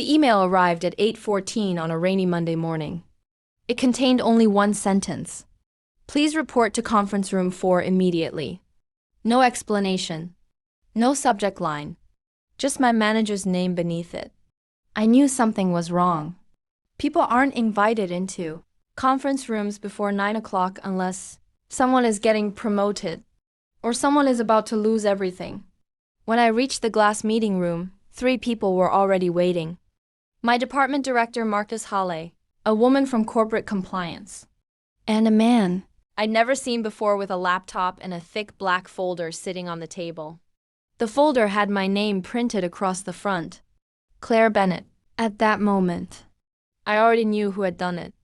The email arrived at 8:14 on a rainy Monday morning. It contained only one sentence. Please report to conference room 4 immediately. No explanation. No subject line. Just my manager's name beneath it. I knew something was wrong. People aren't invited into conference rooms before 9 o'clock unless someone is getting promoted or someone is about to lose everything. When I reached the glass meeting room, 3 people were already waiting. My department director, Marcus Halle, a woman from corporate compliance, and a man I'd never seen before with a laptop and a thick black folder sitting on the table. The folder had my name printed across the front. Claire Bennett. At that moment, I already knew who had done it.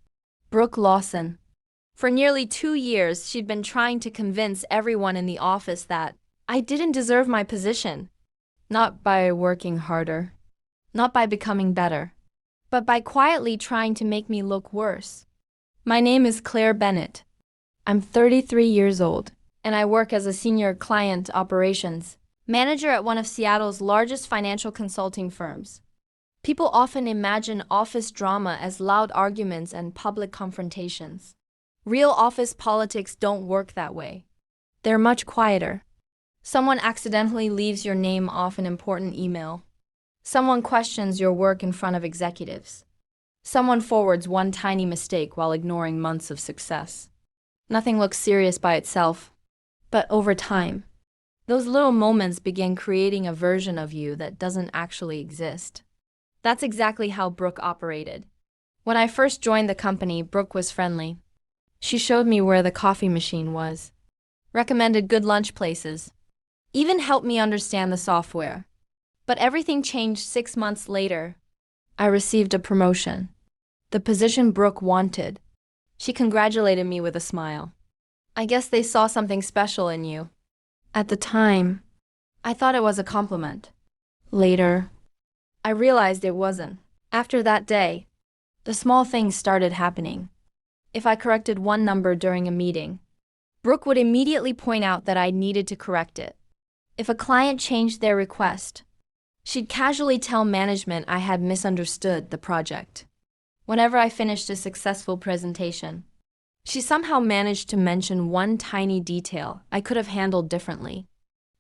Brooke Lawson. For nearly 2 years, she'd been trying to convince everyone in the office that I didn't deserve my position. Not by working harder, not by becoming better, but by quietly trying to make me look worse. My name is Claire Bennett. I'm 33 years old, and I work as a senior client operations manager at one of Seattle's largest financial consulting firms. People often imagine office drama as loud arguments and public confrontations. Real office politics don't work that way. They're much quieter. Someone accidentally leaves your name off an important email. Someone questions your work in front of executives. Someone forwards one tiny mistake while ignoring months of success. Nothing looks serious by itself, but over time, those little moments begin creating a version of you that doesn't actually exist. That's exactly how Brooke operated. When I first joined the company, Brooke was friendly. She showed me where the coffee machine was, recommended good lunch places, even helped me understand the software. But everything changed 6 months later. I received a promotion, the position Brooke wanted. She congratulated me with a smile. I guess they saw something special in you. At the time, I thought it was a compliment. Later, I realized it wasn't. After that day, the small things started happening. If I corrected one number during a meeting, Brooke would immediately point out that I needed to correct it. If a client changed their request, she'd casually tell management I had misunderstood the project. Whenever I finished a successful presentation, she somehow managed to mention one tiny detail I could have handled differently.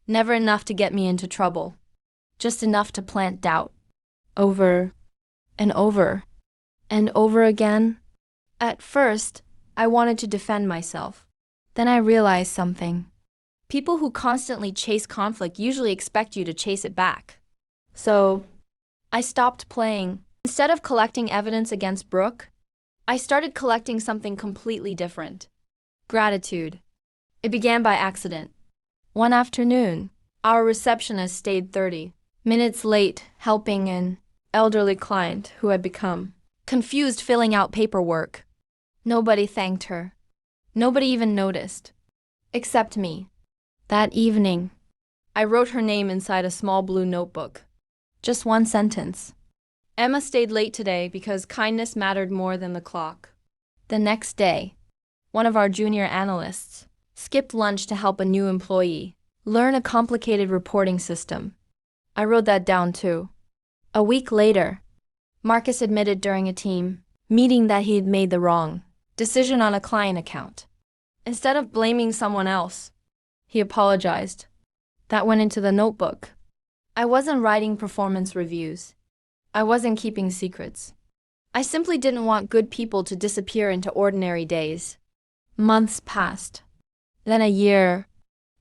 Never enough to get me into trouble, just enough to plant doubt. Over and over and over again. At first, I wanted to defend myself. Then I realized something. People who constantly chase conflict usually expect you to chase it back. So, I stopped playing. Instead of collecting evidence against Brooke, I started collecting something completely different. Gratitude. It began by accident. One afternoon, our receptionist stayed 30 minutes late helping an elderly client who had become confused filling out paperwork. Nobody thanked her. Nobody even noticed. Except me. That evening, I wrote her name inside a small blue notebook. Just one sentence. Emma stayed late today because kindness mattered more than the clock. The next day, one of our junior analysts skipped lunch to help a new employee learn a complicated reporting system. I wrote that down too. A week later, Marcus admitted during a team meeting that he'd made the wrong decision on a client account. Instead of blaming someone else, he apologized. That went into the notebook. I wasn't writing performance reviews. I wasn't keeping secrets. I simply didn't want good people to disappear into ordinary days. Months passed. Then a year.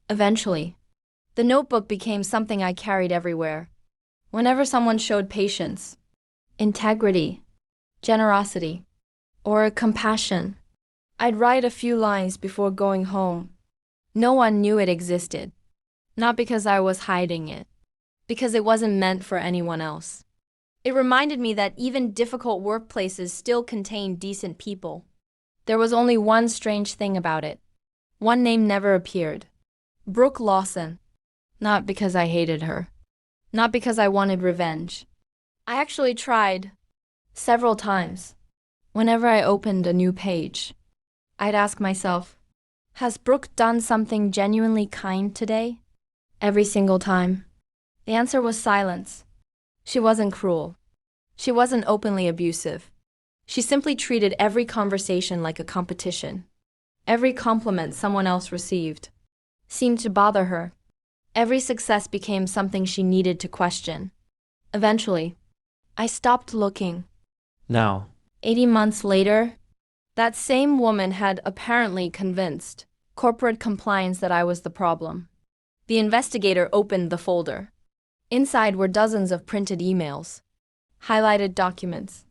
Eventually, the notebook became something I carried everywhere. Whenever someone showed patience, integrity, generosity, or compassion, I'd write a few lines before going home. No one knew it existed. Not because I was hiding it, because it wasn't meant for anyone else. It reminded me that even difficult workplaces still contain decent people. There was only one strange thing about it. One name never appeared. Brooke Lawson. Not because I hated her. Not because I wanted revenge. I actually tried. Several times. Whenever I opened a new page, I'd ask myself, has Brooke done something genuinely kind today? Every single time, the answer was silence. She wasn't cruel. She wasn't openly abusive. She simply treated every conversation like a competition. Every compliment someone else received seemed to bother her. Every success became something she needed to question. Eventually, I stopped looking. Now, 80 months later, that same woman had apparently convinced corporate compliance that I was the problem. The investigator opened the folder. Inside were dozens of printed emails, highlighted documents,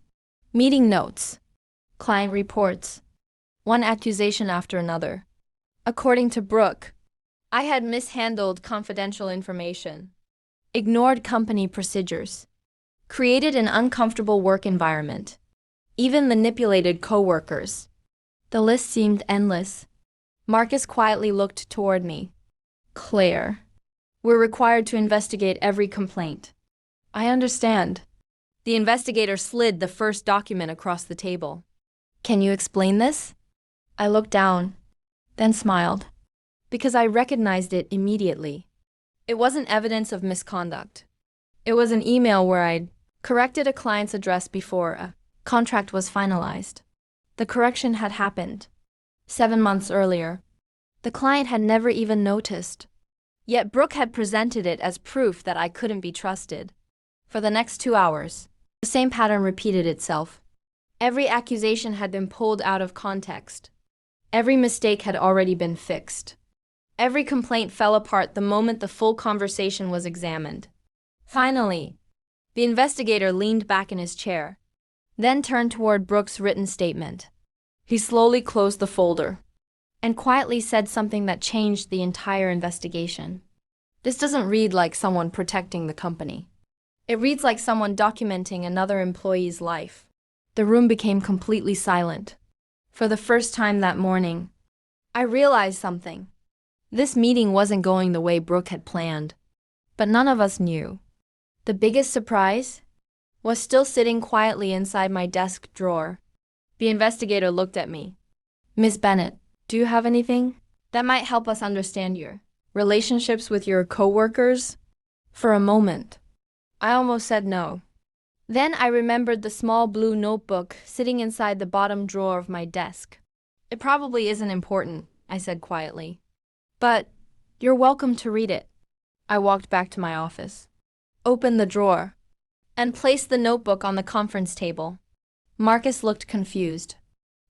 meeting notes, client reports, one accusation after another. According to Brooke, I had mishandled confidential information, ignored company procedures, created an uncomfortable work environment, even manipulated coworkers. The list seemed endless. Marcus quietly looked toward me. Claire, we're required to investigate every complaint. I understand. The investigator slid the first document across the table. Can you explain this? I looked down, then smiled, because I recognized it immediately. It wasn't evidence of misconduct. It was an email where I'd corrected a client's address before a contract was finalized. The correction had happened 7 months earlier. The client had never even noticed. Yet Brooke had presented it as proof that I couldn't be trusted. For the next 2 hours, the same pattern repeated itself. Every accusation had been pulled out of context. Every mistake had already been fixed. Every complaint fell apart the moment the full conversation was examined. Finally, the investigator leaned back in his chair, then turned toward Brooke's written statement. He slowly closed the folder and quietly said something that changed the entire investigation. This doesn't read like someone protecting the company. It reads like someone documenting another employee's life. The room became completely silent. For the first time that morning, I realized something. This meeting wasn't going the way Brooke had planned, but none of us knew. The biggest surprise was still sitting quietly inside my desk drawer. The investigator looked at me. Miss Bennett, do you have anything that might help us understand your relationships with your coworkers? For a moment, I almost said no. Then I remembered the small blue notebook sitting inside the bottom drawer of my desk. It probably isn't important, I said quietly. But you're welcome to read it. I walked back to my office, opened the drawer, and placed the notebook on the conference table. Marcus looked confused.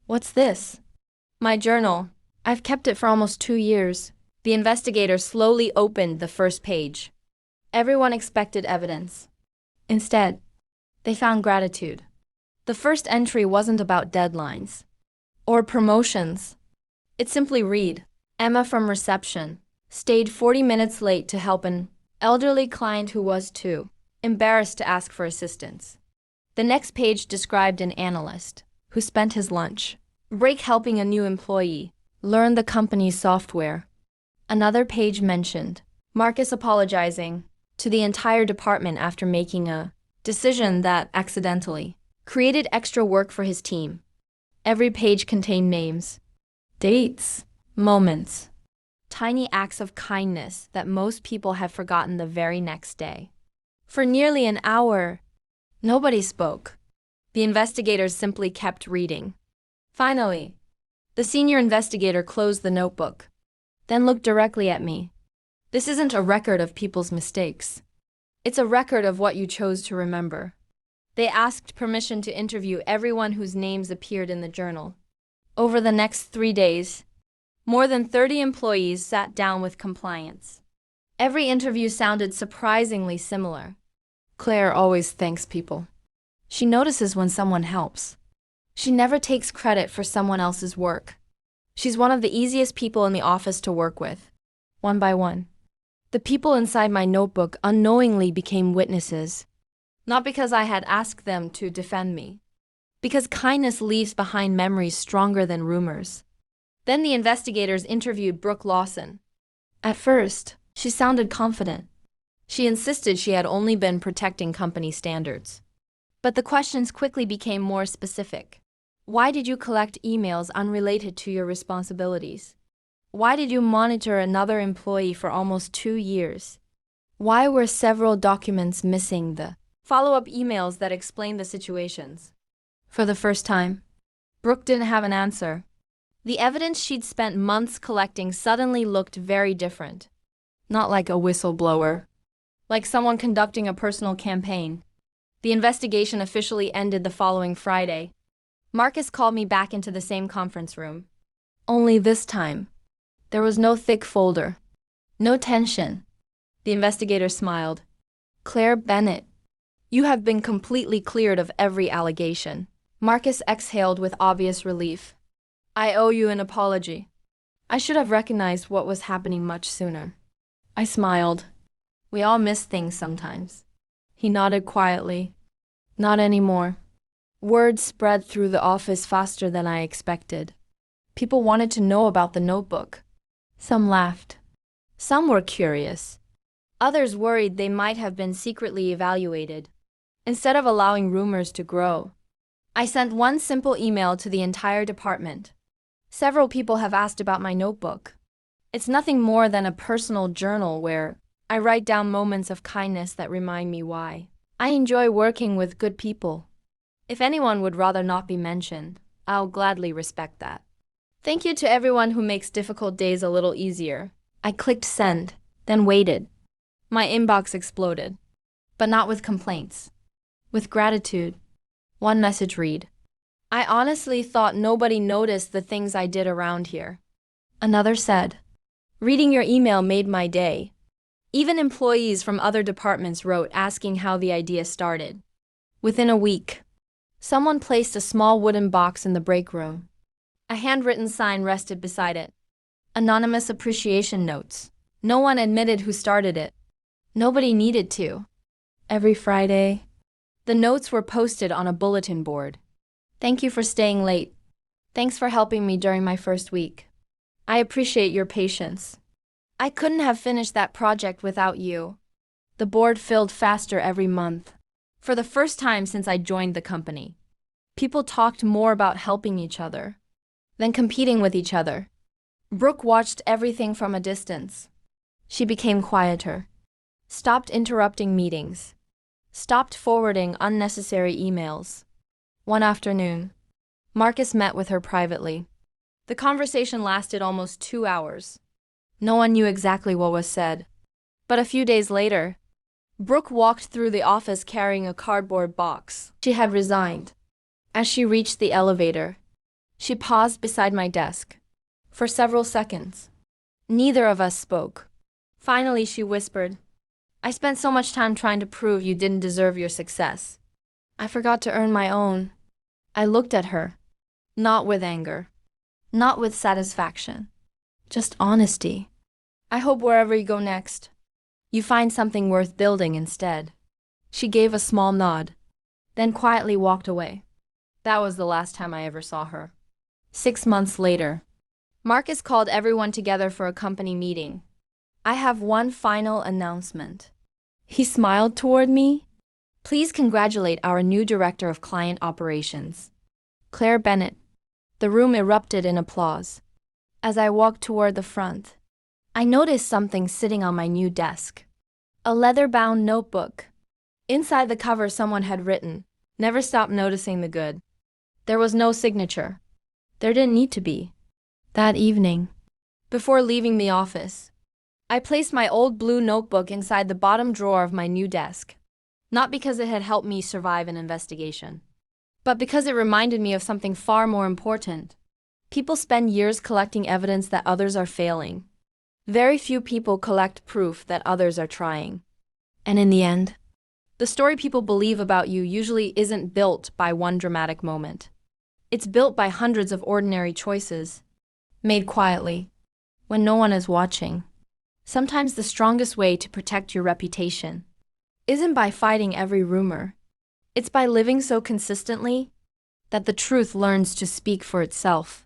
What's this? My journal. I've kept it for almost 2 years. The investigator slowly opened the first page. Everyone expected evidence. Instead, they found gratitude. The first entry wasn't about deadlines or promotions. It simply read, Emma from reception stayed 40 minutes late to help an elderly client who was too embarrassed to ask for assistance. The next page described an analyst who spent his lunch break helping a new employee learn the company's software. Another page mentioned Marcus apologizing to the entire department after making a decision that accidentally created extra work for his team. Every page contained names, dates, moments, tiny acts of kindness that most people had forgotten the very next day. For nearly an hour, nobody spoke. The investigators simply kept reading. Finally, the senior investigator closed the notebook, then looked directly at me. This isn't a record of people's mistakes. It's a record of what you chose to remember. They asked permission to interview everyone whose names appeared in the journal. Over the next 3 days, more than 30 employees sat down with compliance. Every interview sounded surprisingly similar. Claire always thanks people. She notices when someone helps. She never takes credit for someone else's work. She's one of the easiest people in the office to work with. One by one, the people inside my notebook unknowingly became witnesses. Not because I had asked them to defend me, because kindness leaves behind memories stronger than rumors. Then the investigators interviewed Brooke Lawson. At first, she sounded confident. She insisted she had only been protecting company standards. But the questions quickly became more specific. Why did you collect emails unrelated to your responsibilities? Why did you monitor another employee for almost 2 years? Why were several documents missing the Follow-up emails that explain the situations. For the first time, Brooke didn't have an answer. The evidence she'd spent months collecting suddenly looked very different. Not like a whistleblower, like someone conducting a personal campaign. The investigation officially ended the following Friday. Marcus called me back into the same conference room. Only this time, there was no thick folder. No tension. The investigator smiled. Claire Bennett, you have been completely cleared of every allegation. Marcus exhaled with obvious relief. I owe you an apology. I should have recognized what was happening much sooner. I smiled. We all miss things sometimes. He nodded quietly. Not anymore. Word spread through the office faster than I expected. People wanted to know about the notebook. Some laughed. Some were curious. Others worried they might have been secretly evaluated. Instead of allowing rumors to grow, I sent one simple email to the entire department. Several people have asked about my notebook. It's nothing more than a personal journal where I write down moments of kindness that remind me why I enjoy working with good people. If anyone would rather not be mentioned, I'll gladly respect that. Thank you to everyone who makes difficult days a little easier. I clicked send, then waited. My inbox exploded. But not with complaints. With gratitude. One message read, I honestly thought nobody noticed the things I did around here. Another said, reading your email made my day. Even employees from other departments wrote asking how the idea started. Within a week, someone placed a small wooden box in the break room. A handwritten sign rested beside it. Anonymous appreciation notes. No one admitted who started it. Nobody needed to. Every Friday, the notes were posted on a bulletin board. Thank you for staying late. Thanks for helping me during my first week. I appreciate your patience. I couldn't have finished that project without you. The board filled faster every month. For the first time since I joined the company, people talked more about helping each other than competing with each other. Brooke watched everything from a distance. She became quieter, stopped interrupting meetings, stopped forwarding unnecessary emails. One afternoon, Marcus met with her privately. The conversation lasted almost 2 hours. No one knew exactly what was said. But a few days later, Brooke walked through the office carrying a cardboard box. She had resigned. As she reached the elevator, she paused beside my desk. For several seconds, neither of us spoke. Finally, she whispered, I spent so much time trying to prove you didn't deserve your success. I forgot to earn my own. I looked at her, not with anger, not with satisfaction, just honesty. I hope wherever you go next, you find something worth building instead. She gave a small nod, then quietly walked away. That was the last time I ever saw her. 6 months later, Marcus called everyone together for a company meeting. I have one final announcement. He smiled toward me. Please congratulate our new Director of Client Operations, Claire Bennett. The room erupted in applause. As I walked toward the front, I noticed something sitting on my new desk. A leather-bound notebook. Inside the cover someone had written, never stop noticing the good. There was no signature. There didn't need to be. That evening, before leaving the office, I placed my old blue notebook inside the bottom drawer of my new desk. Not because it had helped me survive an investigation, but because it reminded me of something far more important. People spend years collecting evidence that others are failing. Very few people collect proof that others are trying. And in the end, the story people believe about you usually isn't built by one dramatic moment. It's built by hundreds of ordinary choices, made quietly, when no one is watching. Sometimes the strongest way to protect your reputation isn't by fighting every rumor. It's by living so consistently that the truth learns to speak for itself.